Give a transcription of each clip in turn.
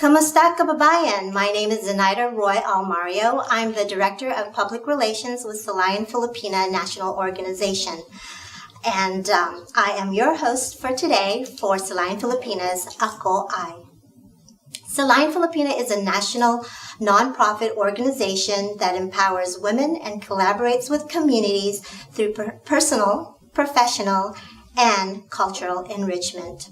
Kamusta kababayan? My name is Zenaida Roy-Almario. I'm the Director of Public Relations with Silayan Filipina National Organization. And I am your host for today for Silayan Filipina's Ako Ay. Silayan Filipina is a national nonprofit organization that empowers women and collaborates with communities through personal, professional, and cultural enrichment.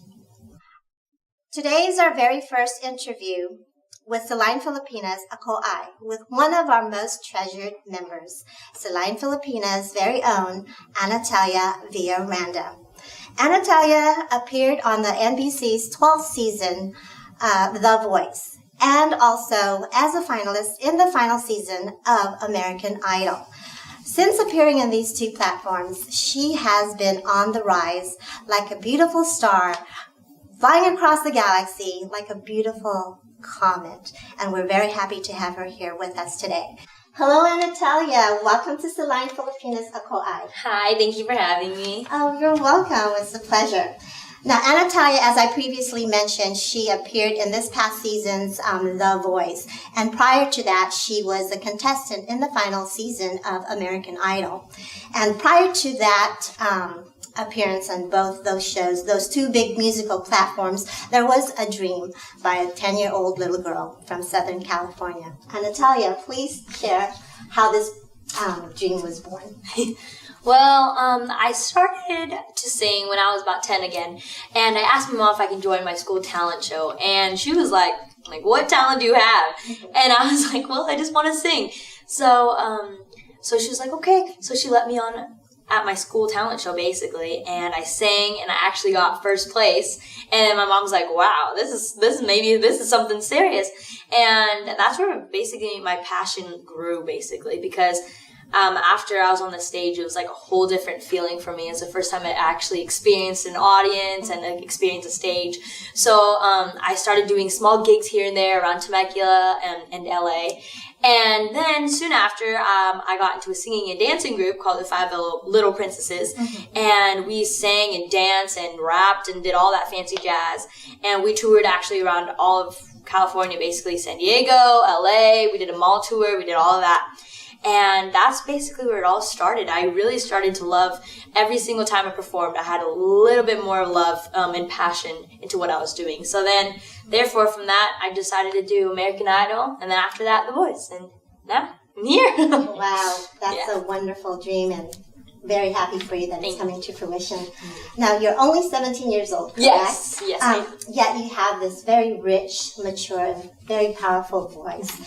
Today is our very first interview with Silayan Filipina's Ako Ay, with one of our most treasured members, Silayan Filipina's very own Anatalia Villaranda. Anatalia appeared on the NBC's 12th season, The Voice, and also as a finalist in the final season of American Idol. Since appearing in these two platforms, she has been on the rise like a beautiful star, flying across the galaxy like a beautiful comet. And we're very happy to have her here with us today. Hello, Anatalia. Welcome to Silayan Filipina's Ako Ay. Hi, thank you for having me. Oh, you're welcome. It's a pleasure. Now, Anatalia, as I previously mentioned, she appeared in this past season's The Voice. And prior to that, she was a contestant in the final season of American Idol. And prior to that appearance on both those shows, those two big musical platforms, there was a dream by a 10-year-old little girl from Southern California. Anatalia, please share how this dream was born. Well, I started to sing when I was about 10 again, and I asked my mom if I could join my school talent show, and she was like, what talent do you have? And I was like, well, I just want to sing. So she was like, okay. So she let me on at my school talent show, basically, and I sang, and I actually got first place. And then my mom's like, wow, this is something serious. And that's where basically my passion grew, basically, because after I was on the stage, it was like a whole different feeling for me. It's the first time I actually experienced an audience and experienced a stage. So I started doing small gigs here and there around Temecula and LA. And then soon after, I got into a singing and dancing group called the Five Little Princesses. Mm-hmm. And we sang and danced and rapped and did all that fancy jazz. And we toured actually around all of California, basically San Diego, LA. We did a mall tour. We did all of that. And that's basically where it all started. I really started to love every single time I performed. I had a little bit more love and passion into what I was doing. So then, therefore, from that, I decided to do American Idol, and then after that, The Voice. And now, I'm here. Wow, that's a wonderful dream, and very happy for you that it's coming to fruition. Now, you're only 17 years old, correct? Yes. Yet you have this very rich, mature, very powerful voice.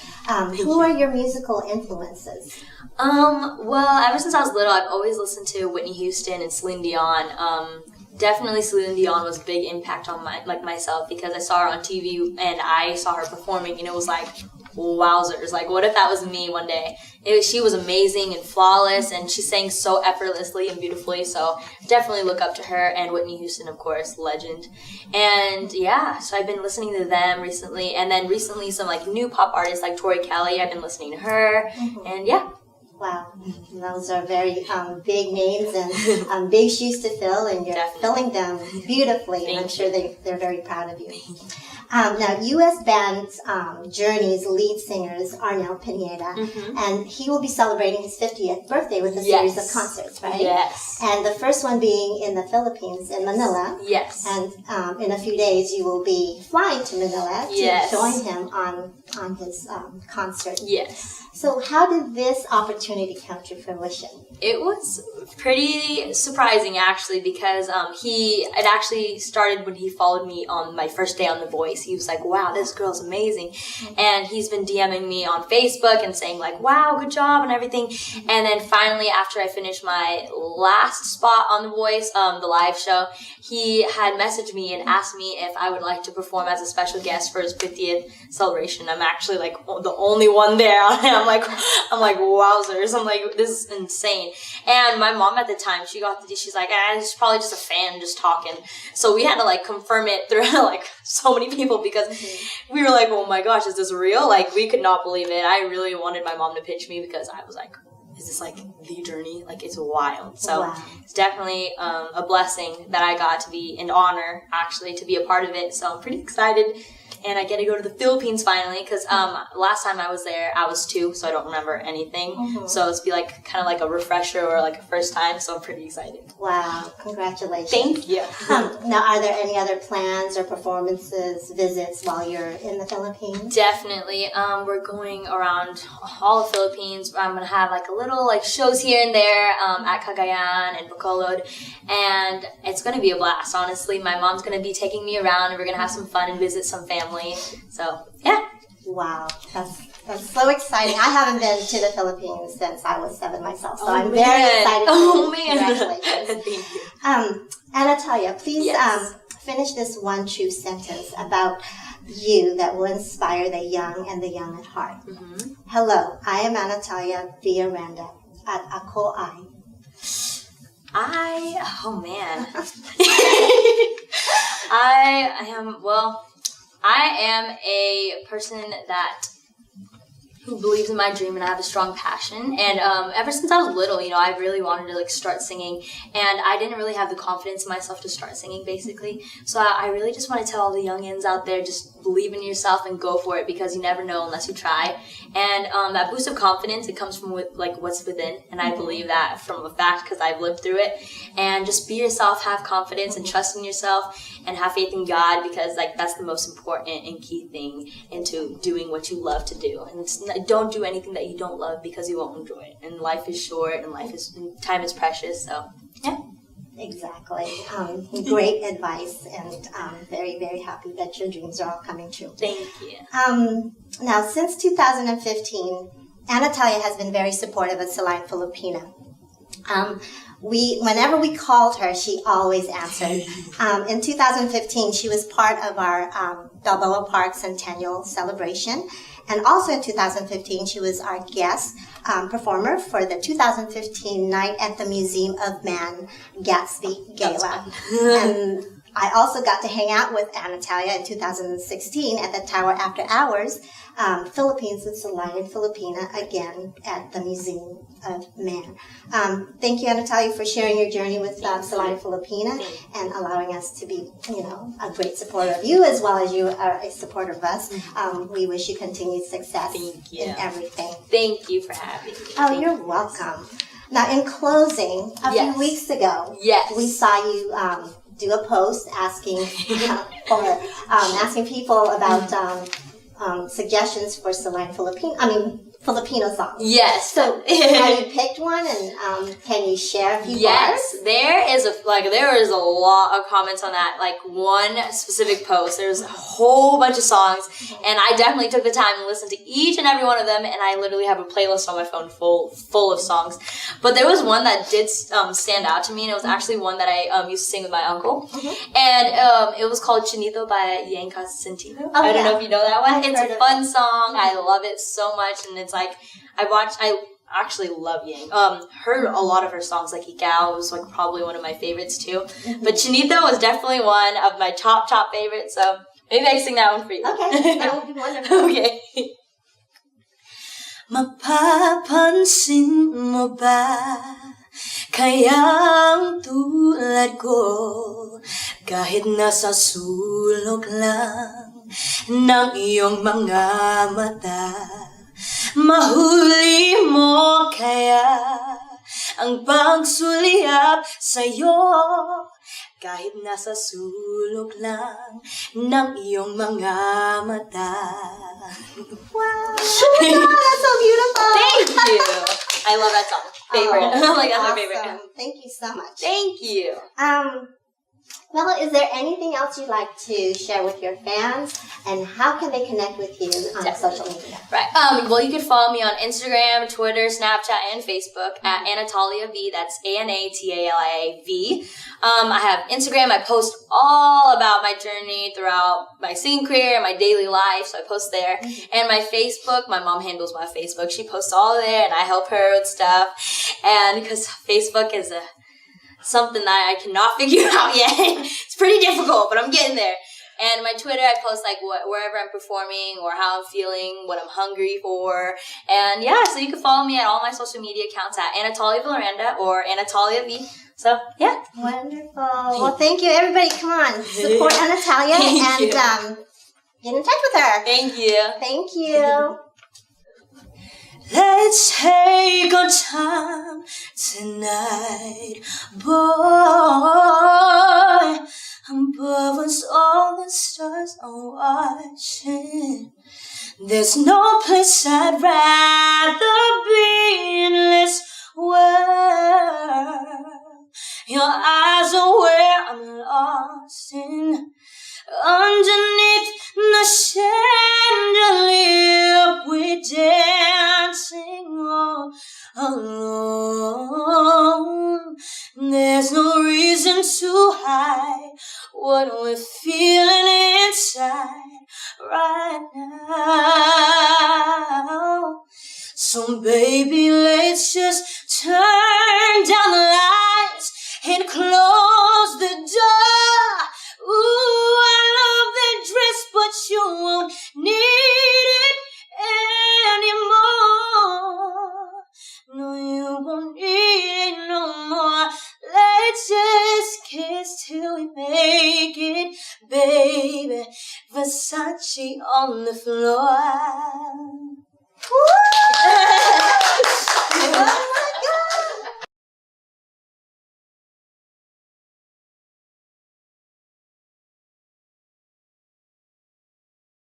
Who are your musical influences? Well, ever since I was little, I've always listened to Whitney Houston and Celine Dion. Definitely Celine Dion was a big impact on myself, because I saw her on TV and I saw her performing, and it was like, wowzers, like what if that was me one day? She was amazing and flawless, and she sang so effortlessly and beautifully, so definitely look up to her. And Whitney Houston, of course, legend. And yeah, so I've been listening to them recently, and then recently some like new pop artists like Tori Kelly, I've been listening to her. Mm-hmm. And yeah. Wow, those are very big names and big shoes to fill, and you're filling them beautifully, and I'm sure they're very proud of you. Now, U.S. Band's Journey's lead singer is Arnel Pineda, and he will be celebrating his 50th birthday with a series of concerts, right? Yes. And the first one being in the Philippines, in Manila. Yes. And in a few days, you will be flying to Manila to join him on his concert. Yes. So how did this opportunity come to fruition? It was pretty surprising, actually, because it actually started when he followed me on my first day on The Voice. He was like, wow, this girl's amazing. Mm-hmm. And he's been DMing me on Facebook and saying like, wow, good job and everything. And then finally, after I finished my last spot on The Voice, the live show, he had messaged me and asked me if I would like to perform as a special guest for his 50th celebration. I'm actually like the only one there. I'm like, wowzers. I'm like, this is insane. And my mom at the time, she's like, it's probably just a fan just talking. So we had to like confirm it through like so many people, because we were like, oh my gosh, is this real? Like, we could not believe it. I really wanted my mom to pitch me, because I was like, is this like the journey? Like, it's wild. So it's definitely a blessing that I got to be, an honor actually, to be a part of it. So I'm pretty excited. and I get to go to the Philippines finally because last time I was there, I was 2, so I don't remember anything. Mm-hmm. So it's be like kind of like a refresher or like a first time. So I'm pretty excited. Wow! Congratulations. Thank you. Now, are there any other plans or performances, visits while you're in the Philippines? Definitely. We're going around all the Philippines. I'm gonna have like a little like shows here and there at Cagayan and Bacolod, and it's gonna be a blast. Honestly, my mom's gonna be taking me around, and we're gonna have some fun and visit some family. So yeah. Wow, that's so exciting. I haven't been to the Philippines since I was 7 myself, so I'm very excited. Oh man! Congratulations. Thank you. Anatalia, please finish this one true sentence about you that will inspire the young and the young at heart. Mm-hmm. Hello, I am Anatalia Villaranda at Ako Ay. Oh man. I am a person who believes in my dream, and I have a strong passion. And ever since I was little, I really wanted to like start singing, and I didn't really have the confidence in myself to start singing, basically. So I really just want to tell all the youngins out there, just believe in yourself and go for it, because you never know unless you try. And that boost of confidence, it comes from what's within, and I believe that from a fact because I've lived through it. And just be yourself, have confidence, and trust in yourself, and have faith in God, because like that's the most important and key thing into doing what you love to do. And don't do anything that you don't love, because you won't enjoy it. And life is short, and time is precious. So yeah. Exactly. Great advice, and very, very happy that your dreams are all coming true. Thank you. Now, since 2015, Anatalia has been very supportive of Silayan Filipina. Whenever we called her, she always answered. In 2015, she was part of our Balboa Park Centennial celebration. And also in 2015, she was our guest performer for the 2015 Night at the Museum of Man Gatsby Gala. And I also got to hang out with Anatalia in 2016 at the Tower After Hours, Philippines with Silayan Filipina, again at the Museum of Man. Thank you, Anatalia, for sharing your journey with Silayan Filipina and allowing us to be, a great supporter of you, as well as you are a supporter of us. We wish you continued success in everything. Thank you for having me. Oh, you're welcome. Now, in closing, a few weeks ago, we saw you do a post asking asking people about suggestions for Filipino songs. Yes. So have you picked one, and can you share a few bars? There is a lot of comments on that. Like one specific post, there's a whole bunch of songs, and I definitely took the time and listened to each and every one of them, and I literally have a playlist on my phone full of songs. But there was one that did stand out to me, and it was actually one that I used to sing with my uncle, and it was called Chinito by Yeng Constantino. I don't know if you know that one. It's a fun song. I love it so much, and it's like I actually love Yeng. Heard a lot of her songs, like Ikaw was like probably one of my favorites too. But Chinito was definitely one of my top favorites, so maybe I can sing that one for you. Okay, that would be wonderful. Okay. Mapapansin mo ba kayang tulad ko, kahit nasa sulok lang ng iyong mga mata, mahuli mo kaya ang pagsuliyap sa'yo, kahit nasa sulok lang ng iyong mga mata. Wow! That's so beautiful! Thank you! I love that song. Favorite. That's my favorite. Thank you so much. Thank you. Well, is there anything else you'd like to share with your fans, and how can they connect with you on social media? Right. Well, you can follow me on Instagram, Twitter, Snapchat, and Facebook at Anatalia V. That's ANATALIA-V. I have Instagram. I post all about my journey throughout my singing career and my daily life, so I post there. And my Facebook, my mom handles my Facebook. She posts all there, and I help her with stuff. And because Facebook is something that I cannot figure out yet. It's pretty difficult, but I'm getting there. And my Twitter, I post like wherever I'm performing or how I'm feeling, what I'm hungry for. And yeah, so you can follow me at all my social media accounts at Anatalia Villaranda or Anatalia V. So yeah. Wonderful. Well, thank you, everybody. Come on, support Anatalia. Get in touch with her. Thank you. Thank you. Let's take our time tonight, boy. Above us, all the stars are watching. There's no place I'd rather be in this world. Your eyes are where I'm lost in. Underneath the chandelier, we're dancing all alone. There's no reason to hide what we're feeling inside right now. So baby, let's just turn down the lights and close the door. Ooh, I love that dress, but you won't need it anymore. No, you won't need it no more. Let's just kiss till we make it, baby. Versace on the floor. Woo!